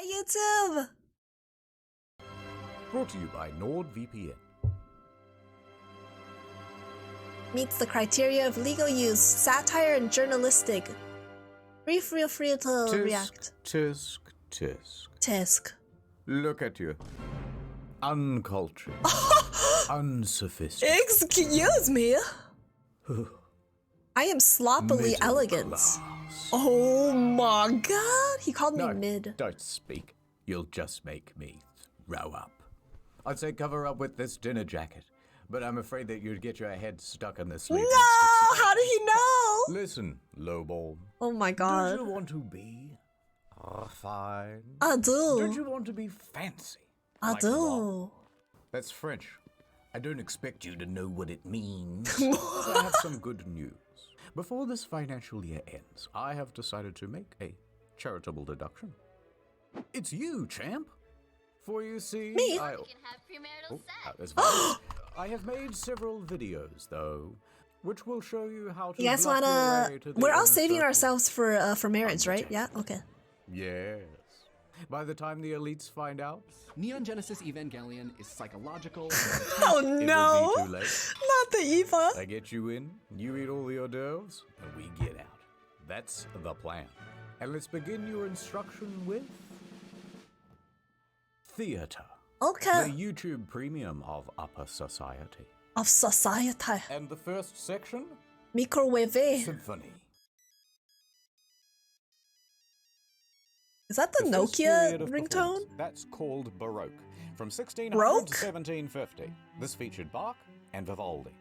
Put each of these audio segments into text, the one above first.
Hi YouTube! Brought to you by NordVPN. Meets the criteria of legal use, satire and journalistic. Feel free to react. Tisk. Tisk. Look at you. Uncultured. Unsophisticated. Excuse me? I am sloppily Middle elegant. class. Oh my god! He called me No, mid. don't speak. You'll just make me throw up. I'd say cover up with this dinner jacket, but I'm afraid that you'd get your head stuck in the sleeve. No! How did he know? Listen, lowball. Oh my god. Don't you want to be fine? I do. Don't you want to be fancy? I Like do. rock? That's French. I don't expect you to know what it means. So I have some good news. Before this financial year ends, I have decided to make a charitable deduction. It's you, champ. For you see, Me? You can have premarital sex. I have made several videos, though, which will show you how to. You guys bluff your wanna... way to the We're all inner saving circle. ourselves for marriage, right? Yeah? Okay. Yes. By the time the elites find out, Neon Genesis Evangelion is psychological. Oh it no! will be too late. Not the Eva! I get you in, you eat all the hors d'oeuvres, and we get out. That's the plan. And let's begin your instruction with theater. The Okay. YouTube premium of upper society. Of society. And the first section, Microwave. symphony. Is that the The first Nokia period of ringtone? performance, that's called Baroque. From 1600 Baroque? to 1750. This featured Bach and Vivaldi.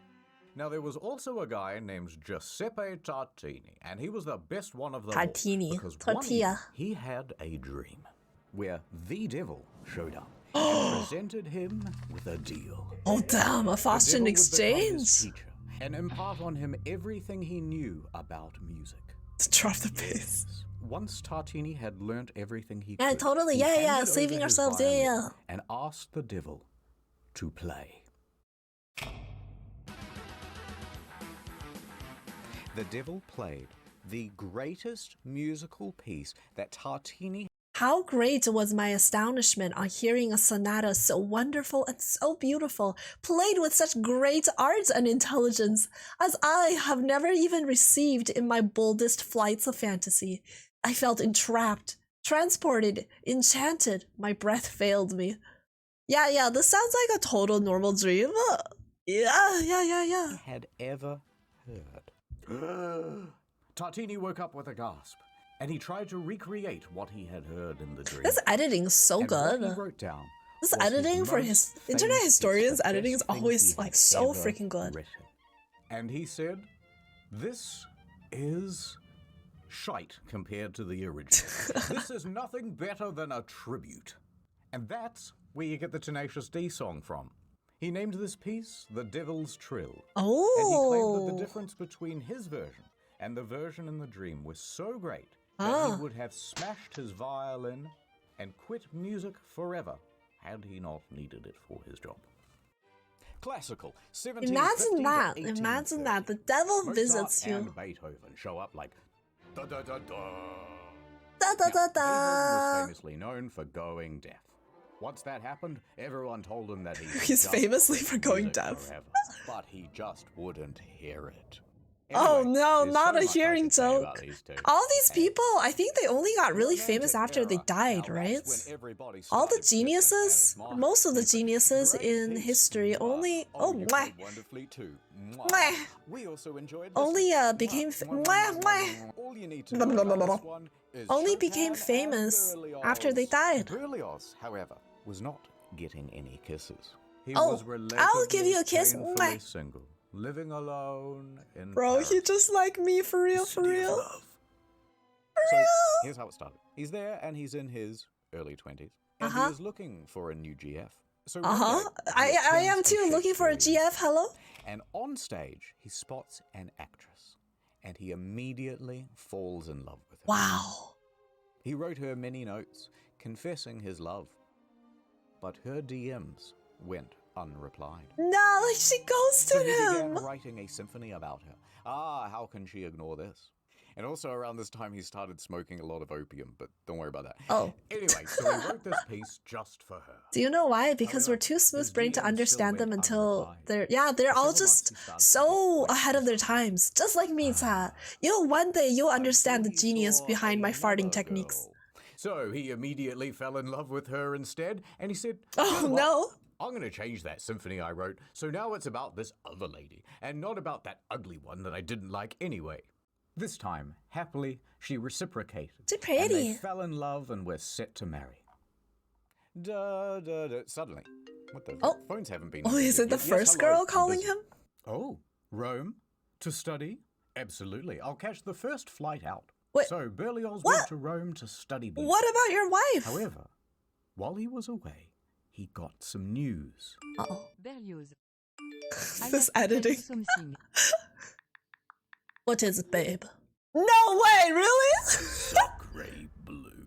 Now there was also a guy named Giuseppe Tartini, and he was the best one of them all, Tartini. because one Tortilla. evening he had a dream where the devil showed up and presented him with a deal. Oh damn, a The Faustian devil would become his exchange! teacher and impart on him everything he knew about music. Drop the bass. Yes. Once Tartini had learnt everything he Yeah, could, totally, he yeah, handed yeah, over saving his ourselves, yeah, violin yeah. and asked the devil to play. The devil played the greatest musical piece that Tartini. How great was my astonishment on hearing a sonata so wonderful and so beautiful, played with such great art and intelligence, as I have never even received in my boldest flights of fantasy. I felt entrapped, transported, enchanted. My breath failed me. Yeah, this sounds like a total normal dream. Yeah. had ever heard. Tartini woke up with a gasp, and he tried to recreate what he had heard in the dream. This editing is so And good. what he wrote down This was his editing for most his internet famous piece, historians the editing best is thing always he like had so ever freaking good. written. And he said, "This is shite compared to the original. This is nothing better than a tribute." And that's where you get the Tenacious D song from. He named this piece The Devil's Trill. And he claimed that the Oh, difference between his version and the version in the dream was so great that he would have smashed his violin and quit music forever had he not needed it for his job. Classical, 1750 imagine to that! Imagine 1830. that! The devil Mozart visits you. and Beethoven show up like da da da da. Da da da Beethoven was da. famously known for going deaf. Once that happened, everyone told him that he would He's just famously play for going music deaf. forever, but he just wouldn't hear it. Oh Anyway, no, there's not so a much I hearing could say about joke. these two. All these And people, I think they only got really Romantic famous after they era. died, Now, right? that's when everybody All the started flipping, and geniuses, it's my most of the favorite. geniuses Great in piece. history only, oh you mwah, played wonderfully too. mwah, We also enjoyed only listening. became All you need to know about this one is only Chopin became and famous Berlioz. after they died. Berlioz, however, was not getting any kisses. He Oh, was I'll give you a kiss. painfully Mwah. single, living alone in Bro, Paris. he just like me, for real, for City of real. love. So here's how it started. He's there and he's in his early 20s. And Uh-huh. he is looking for a new GF. So one Uh-huh. day, I he am attends too, looking for a Shakespearean GF, hello? and on stage, he spots an actress, and he immediately falls in love with her. Wow. He wrote her many notes, confessing his love, but her DMs went unreplied. No, like she So ghosted he began him. writing a symphony about her. Ah, how can she ignore this? And also around this time, he started smoking a lot of opium, but don't worry about that. Oh. Anyway, so he wrote this piece just for her. Do you know why? Because we're too smooth-brained to understand them until they're all just so ahead of their times. Just like me, Ta. One day you'll understand the genius behind my farting techniques. So he immediately fell in love with her instead, and he said, Oh, no. I'm going to change that symphony I wrote, so now it's about this other lady, and not about that ugly one that I didn't like anyway. This time, happily, she reciprocated. Too pretty. And they fell in love and were set to marry. Suddenly, what the phones haven't been... Oh, is it the first girl calling him? Oh, Rome? To study? Absolutely. I'll catch the first flight out. Wait, so Berlioz went to Rome to study music. What about your wife? However, while he was away, he got some news. Uh-oh. Berlioz. This editing. What is it, babe? No way, really? Sacre bleu.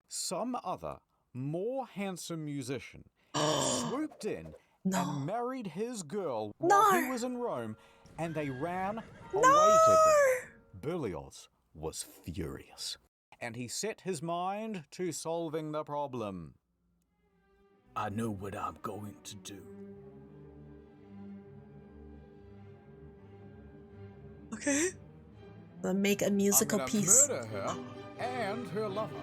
Some other, more handsome musician swooped in and married his girl while he was in Rome, and they ran away together. Berlioz was furious, and he set his mind to solving the problem. I know what I'm going to do. Okay. Make a musical piece. Murder her and her lover.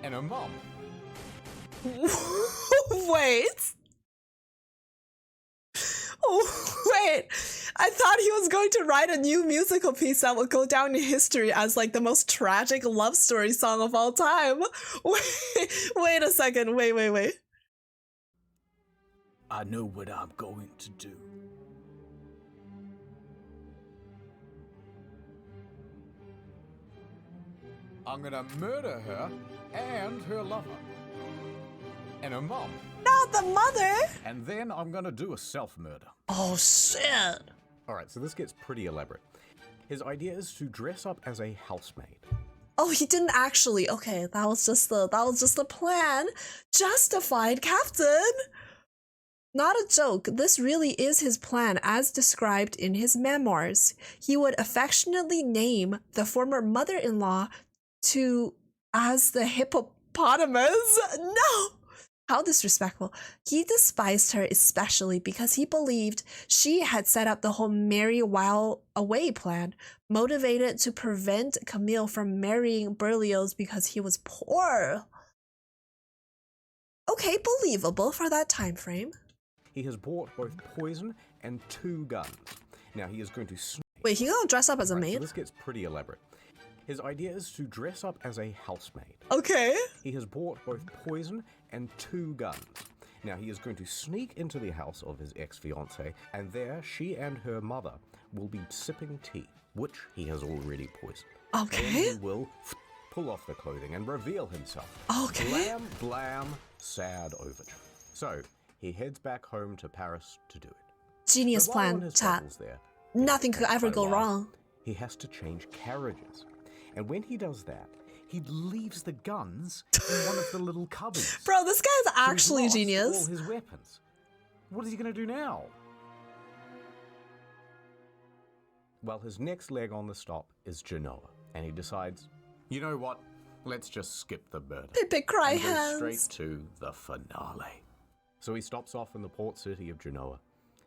And her mom. Wait. Oh, wait. I thought he was going to write a new musical piece that would go down in history as like the most tragic love story song of all time. Wait a second. Wait. I know what I'm going to do. I'm gonna murder her and her lover. And her mom. Not the mother! And then I'm gonna do a self-murder. Oh, shit. Alright, so this gets pretty elaborate. His idea is to dress up as a housemaid. Oh, he didn't actually. Okay, that was just the plan. Justified, Captain! Not a joke, this really is his plan as described in his memoirs. He would affectionately name the former mother-in-law as the hippopotamus. No! How disrespectful. He despised her especially because he believed she had set up the whole marry while away plan, motivated to prevent Camille from marrying Berlioz because he was poor. Okay, believable for that time frame. He has bought both poison and 2 guns. Now he is going to... Wait, he gonna dress up as a maid? So this gets pretty elaborate. His idea is to dress up as a housemaid. Okay. He has bought both poison and 2 guns. Now he is going to sneak into the house of his ex-fiancée, and there she and her mother will be sipping tea, which he has already poisoned. Okay. Then he will pull off the clothing and reveal himself. Okay. Blam, blam, sad overture. So he heads back home to Paris to do it. Genius plan, chat. Nothing could ever go wrong. He has to change carriages. And when he does that, he leaves the guns in one of the little cupboards. Bro, this guy's actually genius. All his weapons. What is he going to do now? Well, his next leg on the stop is Genoa, and he decides, you know what? Let's just skip the murder. Big cry and hands. go straight to the finale. So he stops off in the port city of Genoa,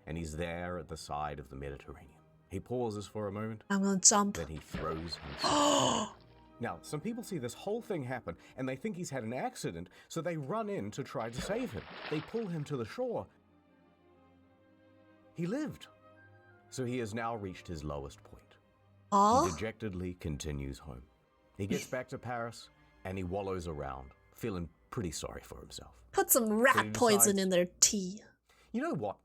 and he's there at the side of the Mediterranean. He pauses for a moment. I'm gonna jump. Then he throws himself. Now, some people see this whole thing happen, and they think he's had an accident, so they run in to try to save him. They pull him to the shore. He lived. So he has now reached his lowest point. He dejectedly continues home. He gets back to Paris, and he wallows around, feeling pretty sorry for himself. Put some rat poison in their tea. You know what?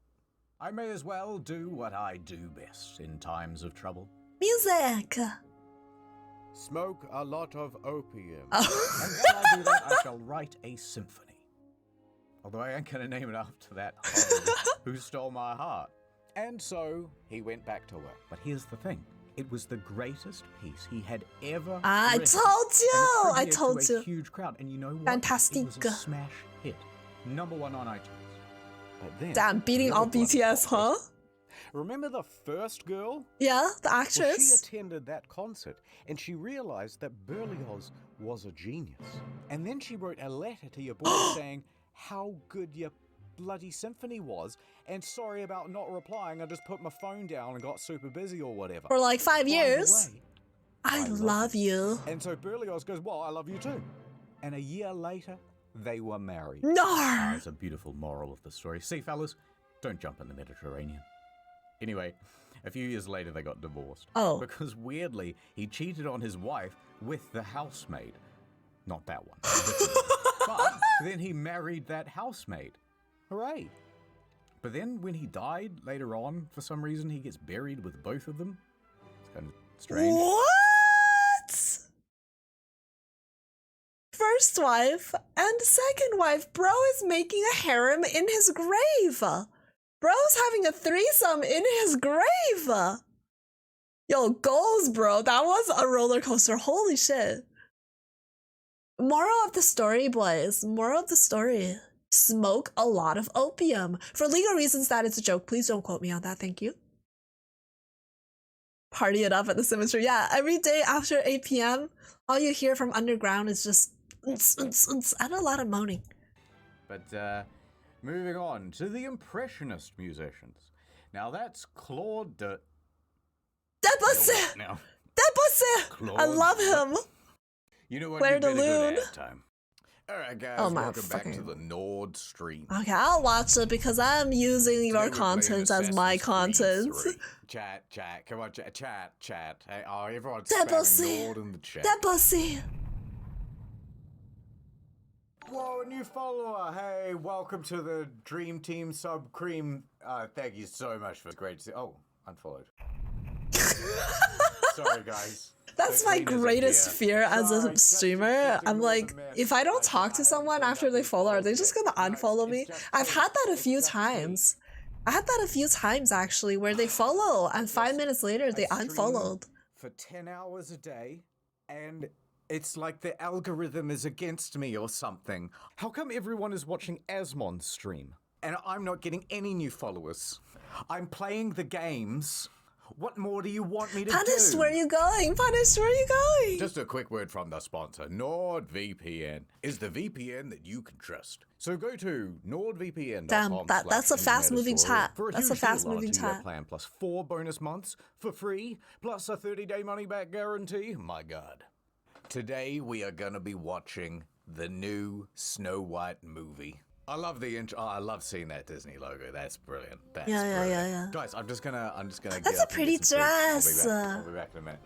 I may as well do what I do best in times of trouble. Music! Smoke a lot of opium. And while I do that, I shall write a symphony. Although I ain't gonna name it after that who stole my heart. And so he went back to work. But here's the thing. It was the greatest piece he had ever I written. told you! I told you. A huge crowd. And you know what? Fantastic. It was a smash hit. #1 on iTunes. But then, damn, beating all BTS, huh? Remember the first girl? Yeah, the Well, she actress. attended that concert and she realized that Berlioz was a genius. And then she wrote a letter to your boy saying how good your bloody symphony was, and sorry about not replying, I just put my phone down and got super busy or whatever. For like 5 By the years. way, I love you. And so Berlioz goes, well, I love you too. And a year later, they were married. No. That's a beautiful moral of the story. See, fellas, don't jump in the Mediterranean. Anyway, a few years later, they got divorced. Oh. Because weirdly, he cheated on his wife with the housemaid. Not that one. But then he married that housemaid. Hooray. But then when he died later on, for some reason, he gets buried with both of them. It's kind of strange. What? First wife and second wife. Bro is making a harem in his grave. Bro's having a threesome in his grave. Yo, goals, bro. That was a roller coaster. Holy shit. Moral of the story, boys. Moral of the story. Smoke a lot of opium. For legal reasons, that is a joke. Please don't quote me on that. Thank you. Party it up at the cemetery. Yeah, every day after 8 p.m., all you hear from underground is just and a lot of moaning. But moving on to the Impressionist musicians. Now that's Claude Debussy! Now, Debussy! I love him. you know what? Where You'd the better go loon? to that time. All right, guys, Oh, my welcome back to fucking- the Nord Stream. Okay, I'll watch it because I'm using Today your we're playing content as my Assassin's content. Creed 3. Chat, come on, chat. Hey, oh, everyone's Debussy. spamming Nord in the chat. Debussy! Whoa, new follower! Hey, welcome to the Dream Team Sub Cream. Thank you so much for the great. Oh, unfollowed. Sorry, guys. That's The my cleaners are greatest here. fear as Sorry, a just streamer. I'm ignore like, the mess. if I don't talk to haven't someone pulled after up they these follow, are they followers just yet. gonna No, unfollow me? it's just I've me. had that a It's few just me. times. I had that a few times actually, where they follow and 5 minutes later they I stream unfollowed. for 10 hours a day, and it's like the algorithm is against me or something. How come everyone is watching Asmon's stream, and I'm not getting any new followers? I'm playing the games. What more do you want me to Punished, do? where you going? Punished, where you going? Just a quick word from the sponsor. NordVPN is the VPN that you can trust. So go to nordvpn.com. Damn, that's a fast-moving chat. For a That's a huge deal on fast-moving a 2-year chat. plan plus 4 bonus months for free, plus a 30-day money-back guarantee. My God. Today we are gonna be watching the new Snow White movie. I love the intro. Oh, I love seeing that Disney logo. That's brilliant. That's brilliant. Yeah. Guys, I'm just gonna. That's get a up and pretty get some food. dress. I'll be back in a minute.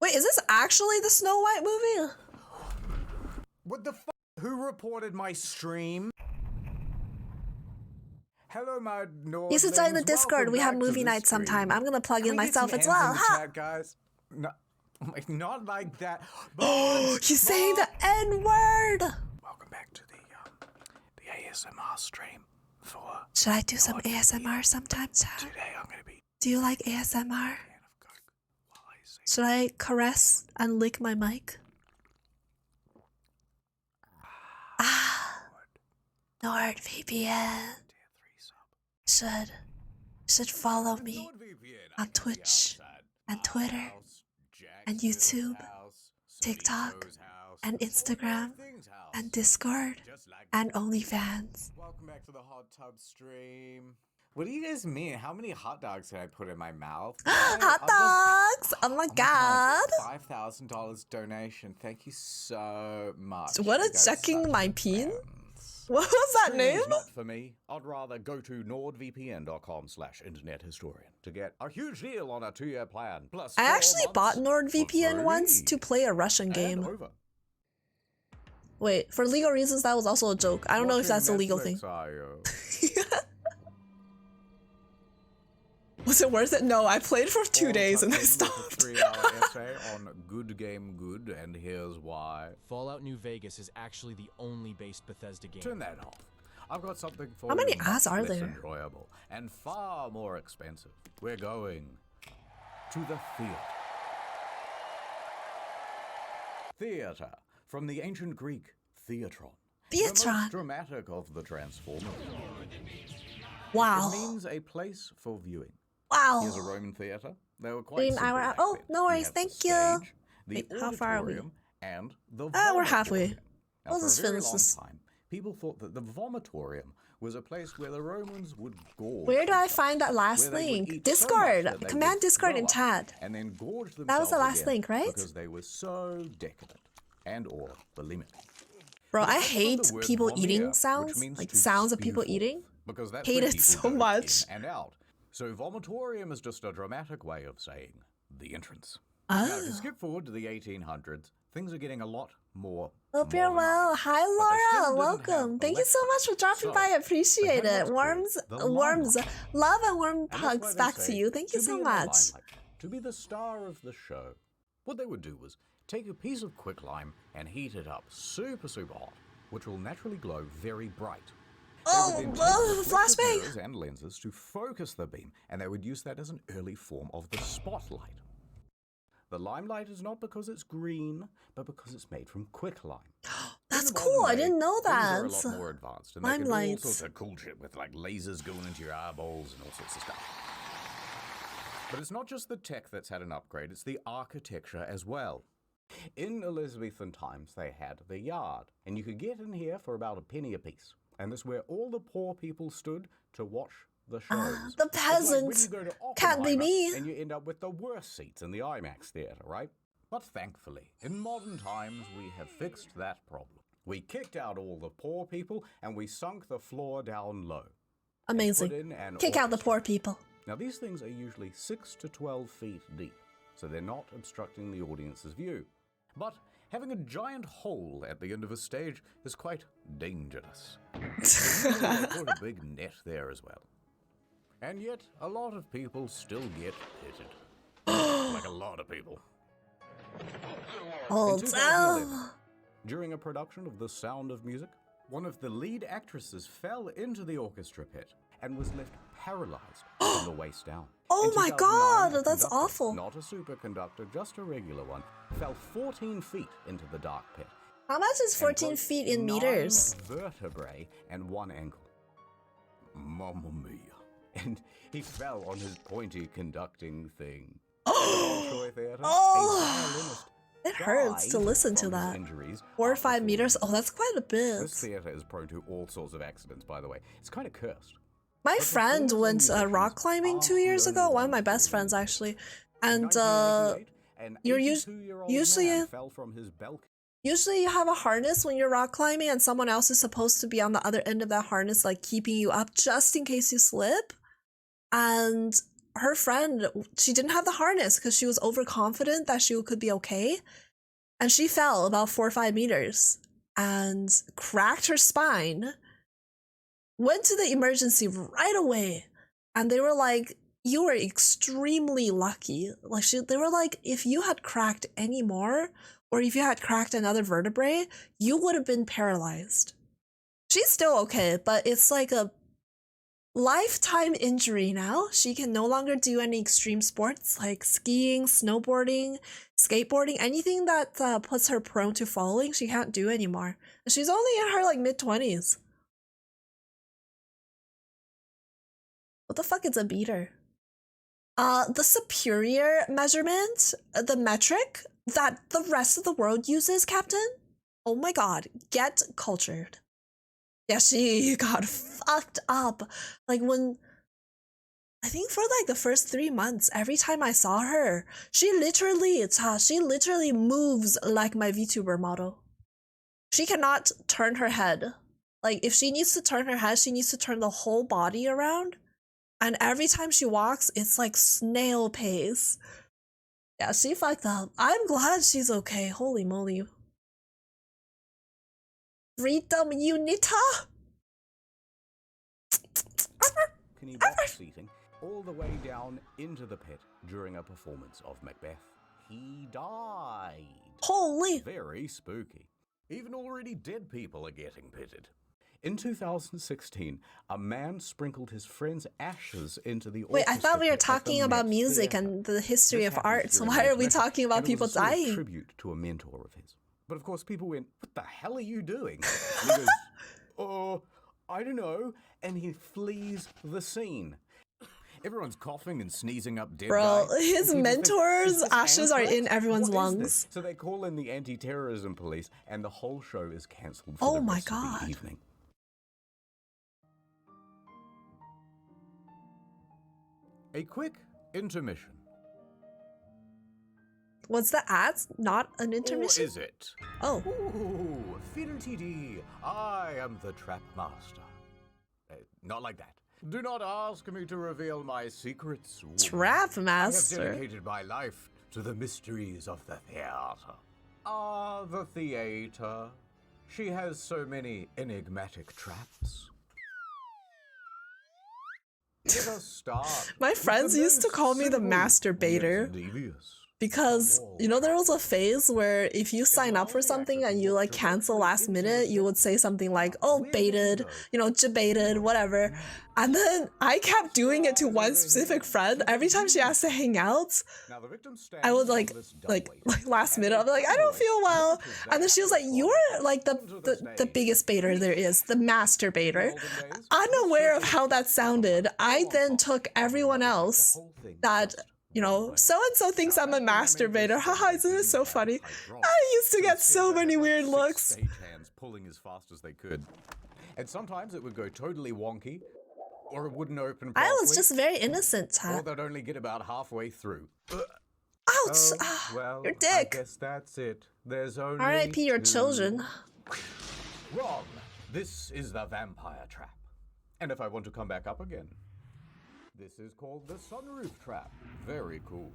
Wait, is this actually the Snow White movie? What the f? Who reported my stream? Hello, my Nord. You should join the ladies. Discord. Welcome We have back to movie the night stream. sometime. I'm gonna plug Can in we get myself some as hands well. in the Ha! chat, guys. No, not like that. He's saying the N-word! Welcome back to the ASMR stream. For Should I do some ASMR sometime, Chad? today, I'm gonna be Do you like ASMR? fan of Coke while I sing. Should I caress and lick my mic? NordVPN. Should follow me on Twitch and Twitter and YouTube, TikTok and Instagram and Discord and OnlyFans. Welcome back to the hot tub stream. What do you guys mean? How many hot dogs can I put in my mouth? Hot dogs! Oh my god! $5,000 donation. Thank you so much. What You is guys checking such my good peen? fans. What was that Streaming's name? not for me. I'd rather go to nordvpn.com/internet historian to get a huge deal on a 2-year plan. Plus I 4 actually months bought for NordVPN once free. to play a Russian And game. over. Wait, for legal reasons, that was also a joke. I don't know if that's a legal thing. Netflix, are you? Was it worth it? No, I played for 2 days and I With a stopped. 3-hour essay on Good Game Good, and here's why. Fallout New Vegas is actually the only based Bethesda game. Turn that off. I've got something for How many you ads are less there? enjoyable and far more expensive. We're going to the theater. Theater, from the ancient Greek theatron, The most Theatron. dramatic of the Transformers. Wow. It means a place for viewing. Wow. Here's a Roman theatre. They were quite Dream simple hour. back Oh, then. no You worries. have the Thank you. stage, the Wait, how far are we? auditorium, and the We're halfway. vomitorium. Now, We'll for just a very finish long this. time, people thought that the vomitorium was a place where the Romans would gorge Where do I themselves, find that last where they would link? eat so Discord. much that they Command would Discord throw in up chat. and then gorge themselves That was the last again link, right? Because they were so decadent and or bulimic. Bro, I It's from hate the word people vomere, eating which sounds. means Like to sounds of spew people forth, eating. because that's Hate where it people so go much. in and out. So vomitorium is just a dramatic way of saying the entrance. Now, if you Oh. skip forward to the 1800s, things are getting a lot more Hope you're well. modernized. Hi, But they still Laura. didn't Welcome. have Thank you so electric. much for dropping So, by. I appreciate they had it. what's Warms, called the warms, limelight. love and warm And that's hugs why they back to say you. Thank you to so be in the much. limelight, to be the star of the show, what they would do was take a piece of quicklime and heat it up super, super hot, which will naturally glow very bright. They would then take reflective flashbang. mirrors and lenses to focus the beam, and they would use that as an early form of the spotlight. The limelight is not because it's green, but because it's made from quicklime. That's In the cool. I modern day, didn't know things are a that. lot more advanced, and they can do all Limelights. sorts of cool shit with like lasers going into your eyeballs and all sorts of stuff. But it's not just the tech that's had an upgrade, it's the architecture as well. In Elizabethan times, they had the yard, and you could get in here for about a penny apiece. And this is where all the poor people stood to watch the shows. The It's like when peasants. you go to Can't be Oppenheimer me. And you end up with the worst seats in the IMAX theater, right? But thankfully, in modern times, we have fixed that problem. We kicked out all the poor people, and we sunk the floor down low. Put Amazing. in an Kick out the orchestra. poor people. Now, these things are usually 6 to 12 feet deep, so they're not obstructing the audience's view. But having a giant hole at the end of a stage is quite dangerous. So they put a big net there as well. And yet, a lot of people still get pitted. Like a lot of people. Hold In 2011, down. during a production of The Sound of Music, one of the lead actresses fell into the orchestra pit and was left paralyzed from the waist down. Oh In my 2009, God, a that's conductor, awful. Not a superconductor, just a regular one, fell 14 feet into the dark pit. How much is and 14 broke feet in 9 meters? vertebrae and 1 ankle. Mamma mia. And he fell on his pointy conducting thing. Bolshoi Theatre, Oh. a violinist It hurts to died listen to from his that. injuries 4 or after 5 falling. meters. Oh, that's quite a bit. This theatre is prone to all sorts of accidents, by the way. It's kind of cursed. My But friend performers and went musicians rock climbing aren't 2 years the ago. only One of my ones best who friends, lose. actually. In And 1988, an you're 82-year-old usually- man fell from his balcony. usually you have a harness when you're rock climbing, and someone else is supposed to be on the other end of that harness, like keeping you up just in case you slip. And her friend, she didn't have the harness because she was overconfident that she could be okay. And she fell about 4 or 5 meters and cracked her spine. Went to the emergency right away. And they were like, you were extremely lucky. Like they were like, if you had cracked any more, or if you had cracked another vertebrae, you would have been paralyzed. She's still okay, but it's like a lifetime injury now. She can no longer do any extreme sports like skiing, snowboarding, skateboarding, anything that puts her prone to falling, she can't do anymore. And she's only in her like mid-20s. What the fuck is a beater? The superior measurement, the metric that the rest of the world uses, Captain? Oh my god, get cultured. Yeah, she got fucked up. Like when, I think for like the first 3 months, every time I saw her, she literally moves like my VTuber model. She cannot turn her head. Like if she needs to turn her head, she needs to turn the whole body around. And every time she walks, it's like snail pace. Yeah, she fucked up. I'm glad she's okay. Holy moly. Freedom Unita? Box seating all the way down into the pit during a performance of Macbeth. He died. Holy. Very spooky. Even already dead people are getting pitted. In 2016, a man sprinkled his friend's ashes into the Wait, I thought we were orchestra pit at the talking about Met music Theatre. and the history This of happened art, so during why the are we intermission, talking about and it people was a sort of dying? tribute to a mentor of his. But of course, people went, "What the hell are you doing?" And he goes, "Oh, I don't know." And he flees the scene. Everyone's coughing and sneezing up dead Bro, guy, his and people think, mentor's "Is this ashes are anthrax? in everyone's What is this?" lungs. So they call in the anti-terrorism police, and the whole show is cancelled for Oh the my rest of God. the evening. A quick intermission. Was the ads not an intermission? Or is it? Oh. Ooh, fiddle-tee-dee, I am the trap master. Not like that. Do not ask me to reveal my secrets. Trap I have master. dedicated my life to the mysteries of the theater. Ah, the theater. She has so many enigmatic traps. Let us start. My with friends the used to most call me the simple masturbator. yet devious. Because, you know, there was a phase where if you sign up for something and you like cancel last minute, you would say something like, oh, baited, you know, debated, whatever. And then I kept doing it to one specific friend. Every time she asked to hang out, I would like last minute, I'll be like, I don't feel well. And then she was like, you're like the biggest baiter there is, the masturbator. Unaware of how that sounded, I then took everyone else that, you know, so-and-so thinks I'm a masturbator. Haha, isn't it so funny? I used to get so many weird looks. Stagehands pulling as fast as they could. And sometimes it would go totally wonky, or it wouldn't open properly. I was just very innocent, Or Tat. they'd only get about halfway through. Ouch! Oh, Ah, well, your I dick. guess that's it. There's only R.I.P. your two. children. Wrong. This is the vampire trap. And if I want to come back up again, this is called the sunroof trap. Very cool.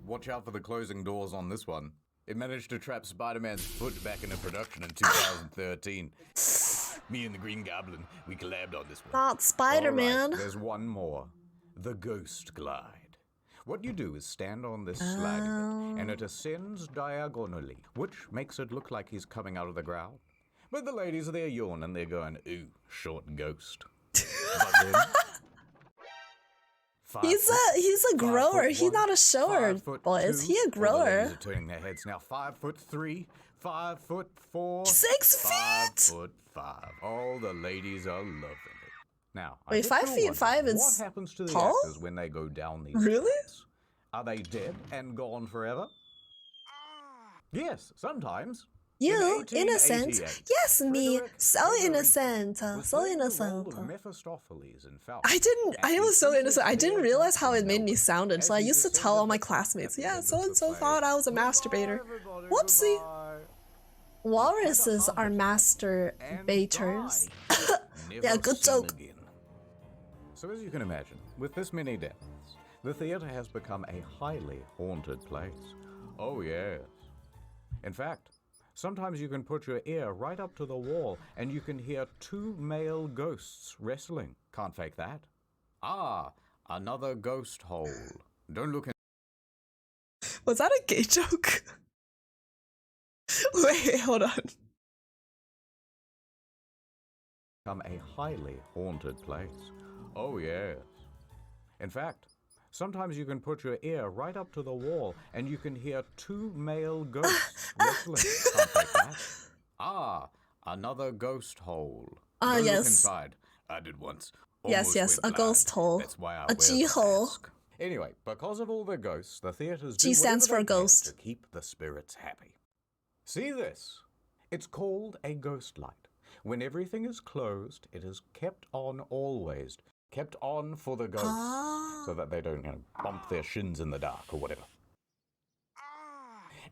Watch out for the closing doors on this one. It managed to trap Spider-Man's foot back into production in 2013. Me and the Green Goblin, we collabed on this one. Not Spider-Man. All right, there's one more. The Ghost Glide. What you do is stand on this slide and it ascends diagonally, which makes it look like he's coming out of the ground. But the ladies, they're yawning, they're going, ooh, short ghost. But then, He's a grower. He's not a shower, boys. He a All the ladies grower. are turning their heads now. 5'3", 5'4", 6 feet. 5'5". All the ladies are loving it. Now, I Wait, get 5 to feet wonder, 5 is what happens to the tall? actors when they go down these Really? steps? Are they dead and gone forever? Yes, sometimes. You, In innocent. 1888, Yes, me. Frederick So Frederick innocent. was So playing the role innocent. of Mephistopheles in Faust. I was so innocent. I didn't realize how it made me sound As until I he used to tell all my descended classmates, at the yeah, end of the so-and-so play. thought I was a masturbator. Everybody, Whoopsie. goodbye. Walruses are masturbators. Never Yeah, good seen joke. again. So as you can imagine, with this many deaths, the theater has become a highly haunted place. Oh yes. In fact, sometimes you can put your ear right up to the wall and you can hear two male ghosts wrestling. Can't fake that. Ah, another ghost hole. Don't look in. Was that a gay joke? Wait, hold on. Become a highly haunted place. Oh yes. In fact, sometimes you can put your ear right up to the wall and you can hear two male ghosts wrestling. Can't fake that. Ah, another ghost hole. Ah, Don't look yes. inside. I did once. Yes, Almost yes, went a ghost blind. hole. That's why I A wear G the hole. mask. Anyway, because of all the ghosts, the theaters G do stands whatever for they can ghost. to keep the spirits happy. See this? It's called a ghost light. When everything is closed, it is kept on always. Kept on for the ghosts, so that they don't, bump their shins in the dark or whatever.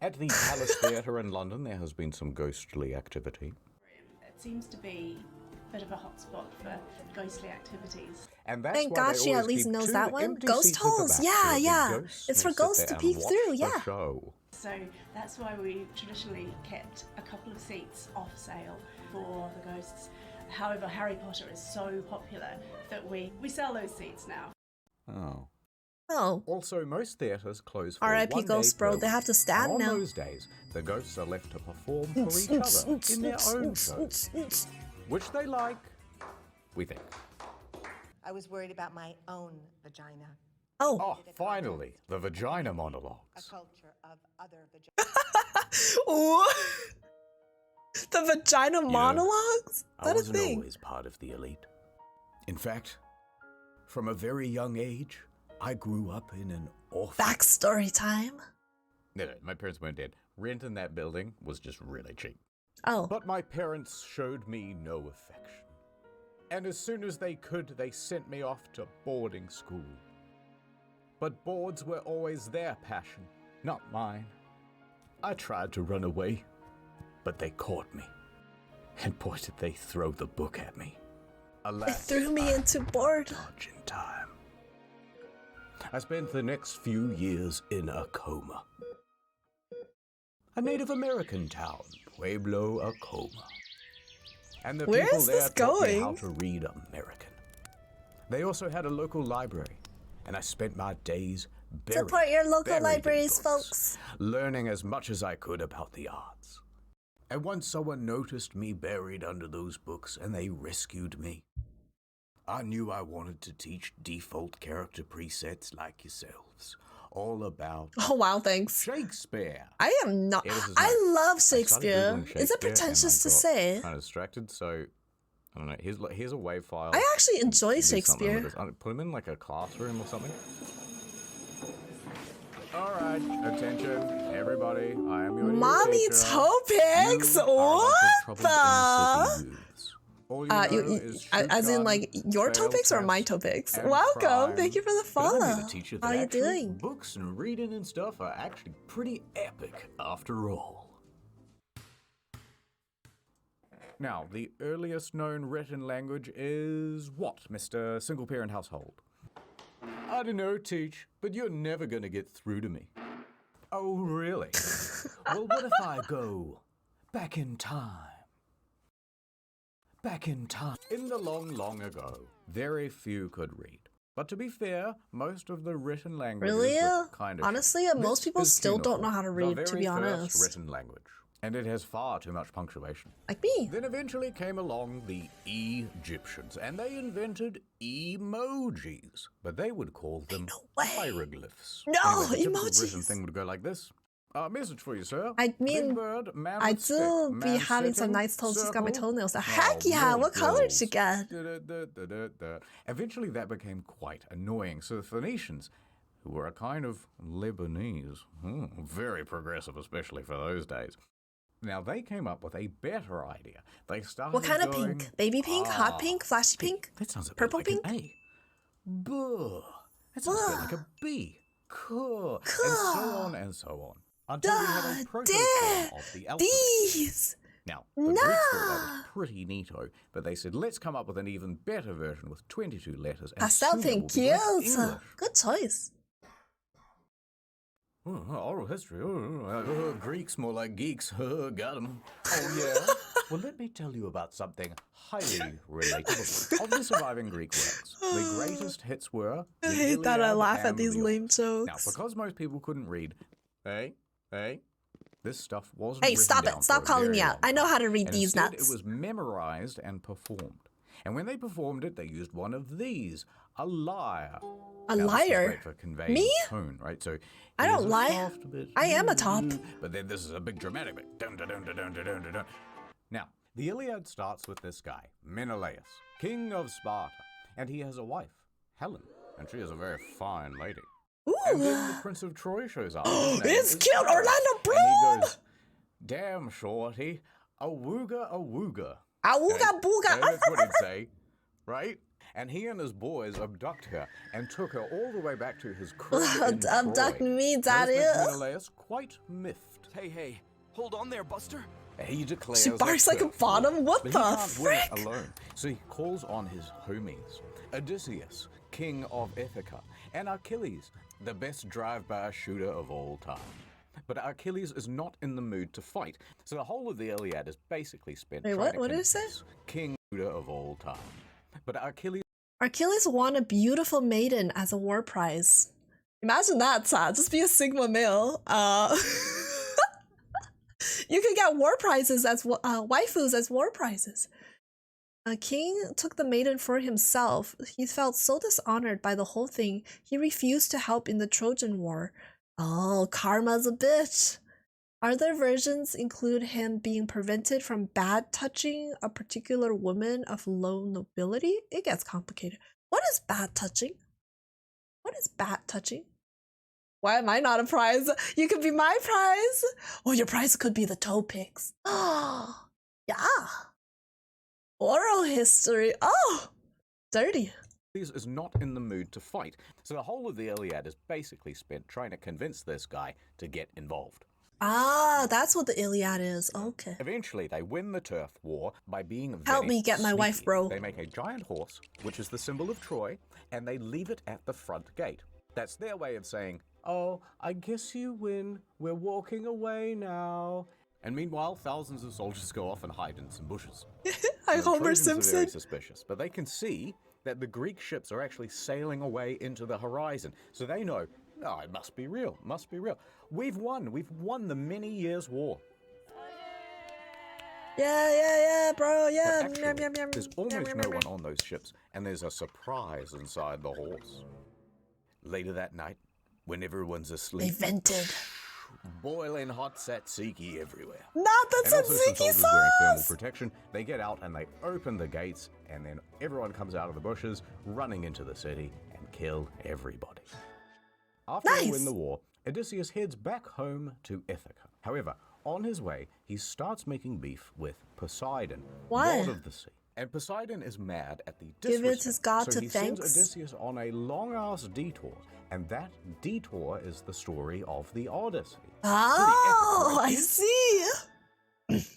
At the Palace Theatre in London, there has been some ghostly activity. It seems to be a bit of a hotspot for ghostly activities. And that's Thank why God they she at always least keep knows two that one. empty Ghost seats at the holes, back yeah, so the yeah. ghosts It's may for sit ghosts there to and peek watch through, the yeah. show. So that's why we traditionally kept a couple of seats off sale for the ghosts. However, Harry Potter is so popular that we sell those seats now. Oh. Oh, Also, most theatres close for R.I.P. 1 day Ghost Bro, per they have to week. stand And on now. those days, the ghosts are left to perform for each other in their own shows, which they like, we think. I was worried about my own vagina. Oh, Oh, finally, the vagina A monologues. culture of other vaginas. what? The vagina monologues? Is I that a wasn't thing? always part of the elite. In fact, from a very young age, I grew up in an orphanage. Backstory time. No, my parents weren't dead. Rent in that building was just really cheap. Oh. But my parents showed me no affection. And as soon as they could, they sent me off to boarding school. But boards were always their passion, not mine. I tried to run away, but they caught me. And boy, did they throw the book at me. They Alas, threw me into board. dodge in time. I spent the next few years in a coma. A Native American town, Pueblo, Acoma. And the Where people is there this taught me going? how to read American. They also had a local library, and I spent my days Support your local buried in libraries, books, folks. learning as much as I could about the arts. And once someone noticed me buried under those books, and they rescued me, I knew I wanted to teach default character presets like yourselves all about Oh wow, thanks. Shakespeare. I am not. Yeah, this is I nice. love I started Shakespeare. Googling Is it Shakespeare, pretentious to and I got say? kind of distracted, so I don't know. Here's a WAV file. I actually enjoy Do something with Shakespeare. this. Put him in like a classroom or something. All right, attention, everybody. I am your new Mommy teacher. Topics? You are a bunch of What troubled the? inner city youths. All you know is shoot as in gun, like your fail topics or my tests, topics? and Welcome. crime. Thank you for the But I'm follow. here to teach you that How you actually doing? books and reading and stuff are actually pretty epic after all. Now, the earliest known written language is what, Mr. Single Parent Household? I don't know, Teach, but you're never gonna get through to me. Oh, really? Well, what if I go back in time? Back in time. In the long, long ago, very few could read. But to be fair, most of the written languages Really? were kind of Honestly, shit. most This people is still don't know cuneiform, how to the read, to very be first honest. written language. And it has far too much punctuation. Like me. Then eventually came along the Egyptians, and they invented emojis, but they would call them no way. hieroglyphs. No, Anyway, the typical emojis. written thing would go like this. Message for you, sir. I mean, Big bird, man I with stick, do be man having some sitting, nice toes. Just got my circle. toenails. Now, Heck yeah! more What color did girls. you get? Eventually, that became quite annoying. So the Phoenicians, who were a kind of Lebanese, very progressive, especially for those days. Now they came up with a better idea. They started. What kind of going, pink? Baby pink? Hot pink? Flashy pink? That sounds a bit Purple like pink? an A. Buh. That sounds a bit like a B. Cool. And so on and so on. Until we had a proto-form of the alphabet. These. Now, the Greeks thought that was pretty neato, but they said, let's come up with an even better version with 22 letters. And Pastel soon it pink. will be like Cute. English. Good choice. Oral history. Greeks, more like geeks. Got 'em. Oh, yeah? Well, let me tell you about something highly relatable. Of the surviving Greek works, the greatest hits were... I the hate that I Iliad laugh at and these the lame Odyssey. Now, jokes. because most people couldn't read, this stuff wasn't Hey, written stop down it. Stop for a calling very me out. long I know time. how to read And these instead, nuts. it was memorized and performed. And when they performed it, they used one of these, a lyre. A Now, this is liar? great for conveying Me? tone, right? So I here's don't a lie. soft bit, I am a top. but then this is a big dramatic bit. Dun, dun, dun, dun, dun, dun, dun, dun. Now, the Iliad starts with this guy, Menelaus, king of Sparta, and he has a wife, Helen, and she is a very fine lady. And then the Ooh. Prince of Troy shows up. His name It's is cute, Paris. Orlando Bloom. And he goes, damn, shorty, awooga, awooga. Awooga booga. That's what he'd say, right? And he and his boys abduct her and took her all the way back to his crib in Abduct Troy. me, Now, daddy. this makes Menelaus quite miffed. Hey, hold on there, Buster. He declares She barks like a turf bottom. war, What but the he can't win it frick? alone. So he calls on his homies, Odysseus, king of Ithaca, and Achilles, the best drive-by shooter of all time. But Achilles is not in the mood to fight, so the whole of the Iliad is basically spent Wait, trying to what did it say? convince king shooter of all time. But Achilles Achilles won a beautiful maiden as a war prize. Imagine that, Sad. Just be a Sigma male. You could get war prizes as waifus as war prizes. A king took the maiden for himself. He felt so dishonored by the whole thing, he refused to help in the Trojan War. Oh, karma's a bitch. Other versions include him being prevented from bad touching a particular woman of low nobility. It gets complicated. What is bad touching? What is bad touching? Why am I not a prize? You could be my prize. Or your prize could be the toe picks. Oh, yeah. Oral history. Oh, dirty. Is not in the mood to fight, so the whole of the Iliad is basically spent trying to convince this guy to get involved. Ah, that's what the Iliad is. Okay. Eventually, they win the turf war by being very Help me get my sneaky. wife, bro. They make a giant horse, which is the symbol of Troy, and they leave it at the front gate. That's their way of saying, "Oh, I guess you win. We're walking away now." And meanwhile, thousands of soldiers go off and hide in some bushes. Hi, The Homer Trojans are Simpson. very suspicious, but they can see that the Greek ships are actually sailing away into the horizon. So they know, oh, it must be real, must be real. We've won the many years war. Yeah, bro, yeah. But actually, there's almost no one on those ships, and there's a surprise inside the horse. Later that night, when everyone's They asleep, vented. boiling hot tzatziki everywhere. Not the And also some tzatziki soldiers wearing thermal sauce. protection. They get out and they open the gates, and then everyone comes out of the bushes, running into the city, and kill everybody. After they Nice. win the war, Odysseus heads back home to Ithaca. However, on his way, he starts making beef with Poseidon, Why? god of the sea. And Poseidon is mad at the Give it disrespect, his god so to he sends thanks. Odysseus on a long-ass detour, and that detour is the story of the Odyssey. Oh, Pretty I epic, right? see.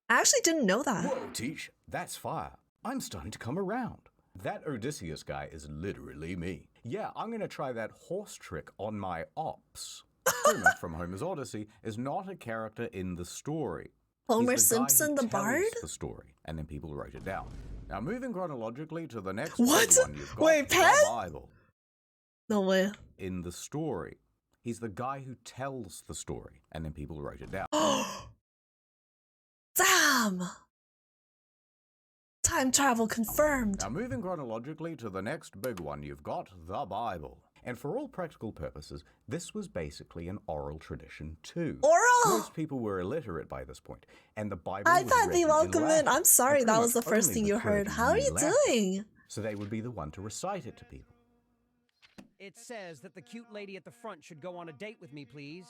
I actually didn't know that. Whoa, Teach, that's fire. I'm starting to come around. That Odysseus guy is literally me. Yeah, I'm going to try that horse trick on my ops. Homer from Homer's Odyssey is not a character in the story. Homer He's the guy who Simpson, the tells bard? the story, and then people wrote it down. Now, moving chronologically to the next What? big one, you've got Wait, the Pen? Bible. No way. In the story, he's the guy who tells the story, and then people wrote it down. Damn. Time travel confirmed. Now, moving chronologically to the next big one, you've got the Bible. And for all practical purposes, this was basically an oral tradition too. Oral? Most people were illiterate by this point, and the Bible I was thought written they in welcome Latin. it. I'm sorry, And that pretty was the much first only thing the you heard. clergy How are knew you Latin. doing? So they would be the one to recite it to people. It says that the cute lady at the front should go on a date with me, please.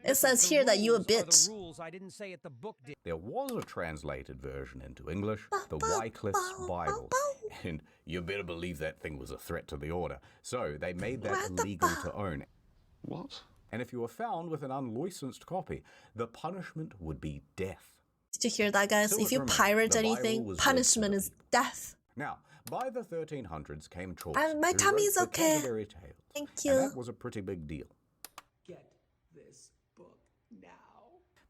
It says The here that you a rules are bitch. The rules I didn't say it. The book did. There was a translated version into English, the Wycliffe's Bible, and you better believe that thing was a threat to the order. So they made that legal to own. What? And if you were found with an unlicensed copy, the punishment would be death. Did you hear that, guys? So If you remember, pirate the Bible anything, was punishment read is to the death. Now, by the 1300s came Chaucer. My who tummy's wrote the okay. Canterbury Tales, Thank and you. that was a pretty big deal. Get this book now.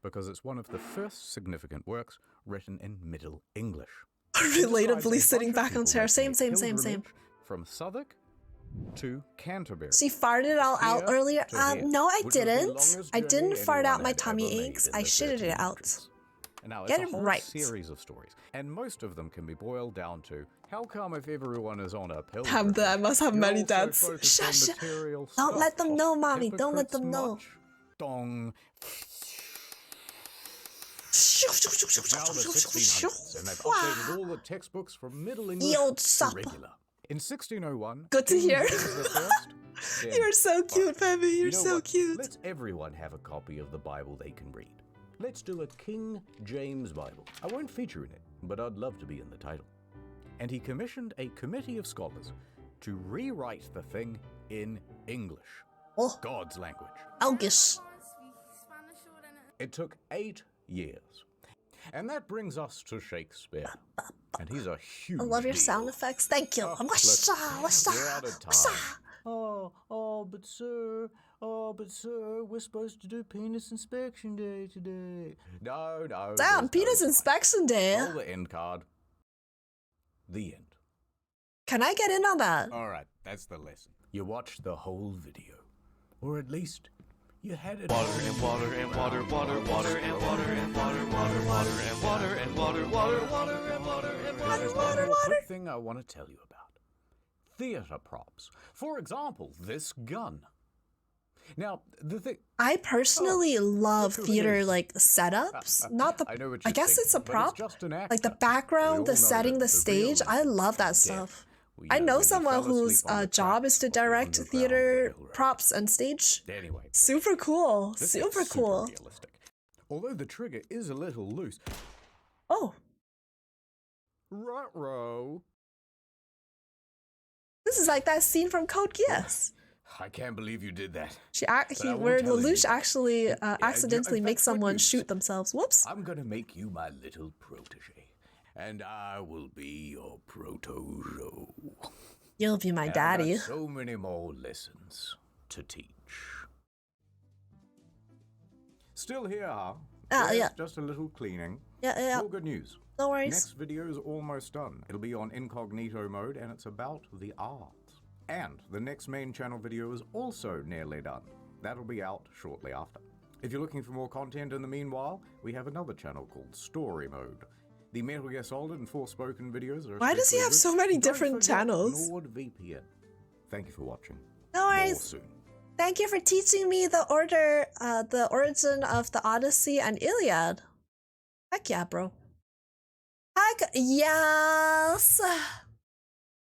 Because it's one of the first significant works written in Middle English. Relatably sitting back on chair. Same. Pilgrimage From Southwark to Canterbury. She farted it all out Here earlier. to here, No, I which was the didn't. longest I journey didn't fart out anyone my had tummy ever made aches. in I the shitted it out. 1300s. And now, Get it's it a whole right. series of stories, and most of them can be boiled down to how come if everyone is on a I pilgrimage, must have you're many also dads. focused on Shush. material Don't stuff? let them know, mommy. Don't let Hypocrites them know. much? Dong. It's now the 1600s, and they've updated all the textbooks from Middle English old to sup. regular. In 1601, Good to King hear. James I said, You're so cute, "Alright, baby. You're you know so what? cute. Let's everyone have a copy of the Bible they can read. Let's do a King James Bible. I won't feature in it, but I'd love to be in the title." And he commissioned a committee of scholars to rewrite the thing in English, Oh, God's language. Elgish. It took 8 years. And that brings us to Shakespeare. And he's a huge I love your deal. sound effects. Thank you. Oh, Washa, washa, we're out of washa. time. But sir, we're supposed to do penis inspection day today. No. Damn, there's no penis time. inspection day. Roll the end card. The end. Can I get in on that? All right, that's the lesson. You watched the whole video. Or at least, you had it. Water and water and water, water, water and water and water, water, water and water and water, water, water and water and water. There's one more quick thing I want to tell you about. Theatre props. For example, this gun. Now, the thing... I personally love look who theater it is. like setups. Not the. I know what I you're guess it's a thinking, but prop. just an Like the actor. background, We the all know setting, that the the stage. I real love that death. stuff. Well, I yeah, know when you someone fell whose asleep on the job tracks is to of the direct underground theater railroad. props and stage. Anyway, Super cool. this is Super cool. realistic. Although the trigger is a little loose. Oh, Ruh-roh. this is like that scene from Code Geass. I can't believe you did that. Where Lelouch you. actually in accidentally fact, makes good someone news. shoot themselves. Whoops. I'm gonna make you my little protege. And I will be your protojo. You'll be my And I've daddy. got so many more lessons to teach. Still here, huh? Yeah. Yes, just a little cleaning. Yeah. All good news. No worries. Next video is almost done. It'll be on incognito mode and it's about the art. And the next main channel video is also nearly done. That'll be out shortly after. If you're looking for more content in the meanwhile, we have another channel called Story Mode. The Metal Gear Solid and Forspoken videos are Why does he have so many Don't different forget channels? NordVPN. Thank you for watching. No More worries. soon. Thank you for teaching me the origin of the Odyssey and Iliad. Heck yeah, bro. Heck yes!